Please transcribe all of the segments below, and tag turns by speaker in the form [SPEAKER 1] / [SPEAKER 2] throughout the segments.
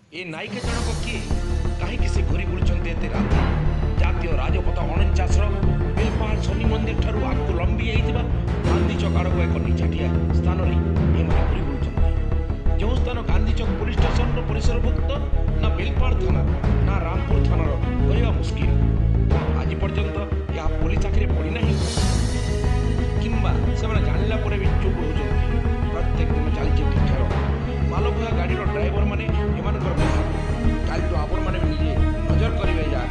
[SPEAKER 1] ए नायिका जनक किए कहीं से घूरी बुलुंटे एते राति जातीय राजपथ 49 बेलपाहाड़ शनि मंदिर ठारू आगू लंबी होता गांधी चौक आड़क एक निछाटिया स्थान में घूरी बुलुंट जो स्थान गांधी चौक पुलिस स्टेशन परिसरभुक्त ना बेलपाहाड़ थाना ना रामपुर थानार कहवा मुस्किल आज पर्यंत या पुलिस आखिरे पड़ना किंबा से जानला भी चुप हो प्रत्येक दिन चलती ठीक ठाक मालबुहा गाड़ीर ड्राइवर मैंने कल आपण मैंने निजे नजर करेंगे या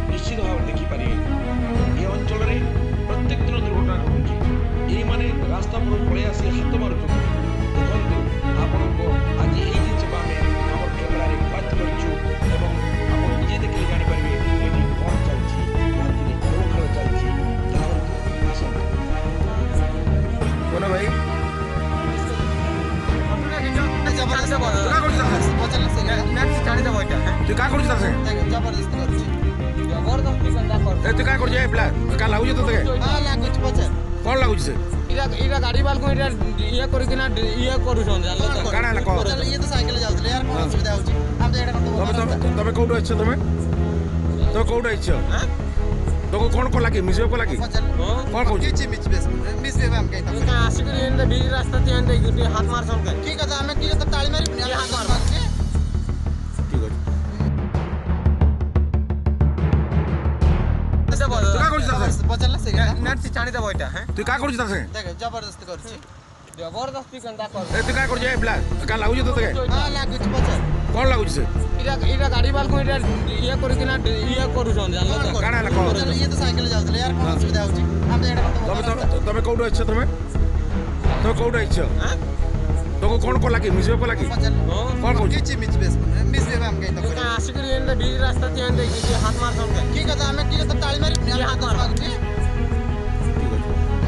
[SPEAKER 1] निश्चित भाव देखिपारे ये अंचल प्रत्येक दिन दुर्घटना घटुचे ये मैंने रास्ता पर पलि आसी हाथ मारुच देखु आपण को आज ये जिन आम कैमेरा कैद कर निजे देखिए जापर ये कौन चलती राति कौ खेल चलती कौन भाई तू का करूछ तसे
[SPEAKER 2] जबरदस्ती करूछ
[SPEAKER 3] जबरदस्ती कंदा कर
[SPEAKER 1] ए तू का करूछ ए प्ला का लागुछ तते
[SPEAKER 2] हां लागुछ पछे
[SPEAKER 1] कोन लागुछ से
[SPEAKER 3] इरा गाड़ी वाल को इरा ये करू कि ना ये करू छन जानलो तो
[SPEAKER 1] काना ला को
[SPEAKER 2] चल ये तो साइकिल जाउतले यार कोन सुविधा होची हम तो एटा
[SPEAKER 1] तमे कोठो अछि तमे तो कोठो अछि
[SPEAKER 3] हां
[SPEAKER 1] तो कोन को लागी मिसबे को लागी कोन कहू
[SPEAKER 2] किछि मिस हम कहता
[SPEAKER 3] तो का आशिक इन बीच रास्ता ते अंदे गुटी हाथ मार सन के
[SPEAKER 2] ठीक है हमें की तो ताली मारी हाथ मार
[SPEAKER 1] ठीक अछि
[SPEAKER 3] तू
[SPEAKER 1] का करूछ तसे
[SPEAKER 2] बचल से
[SPEAKER 3] नेट से छाणी दे बैठा है
[SPEAKER 1] तू का करूछ तसे
[SPEAKER 2] देख जबरदस्ती करूछ
[SPEAKER 3] जबरदस्ती कंदा कर
[SPEAKER 1] ए तू का करूछ ए प्ला का लागुछ तते
[SPEAKER 2] हां लागुछ पछे
[SPEAKER 1] कोन लागुछ से
[SPEAKER 3] इरा गाड़ी वाल को इरा ये करू कि ना ये करू छन जानलो तो
[SPEAKER 1] काना ला को
[SPEAKER 2] चल ये तो साइकिल जाउतले यार कोन सुविधा होची हम तो एटा
[SPEAKER 1] तमे कोठो अछि तमे तो कोठो अछि
[SPEAKER 3] हां
[SPEAKER 1] तो कोन को लागी मिसबे को लागी
[SPEAKER 2] पछे
[SPEAKER 1] कोन कहू
[SPEAKER 2] किछि मिस हम कहता
[SPEAKER 3] तो का आशिक इन बीच रास्ता ते अंदे गुटी हाथ मार सन के
[SPEAKER 2] ठीक है हमें की तो ताली मारी हाथ मार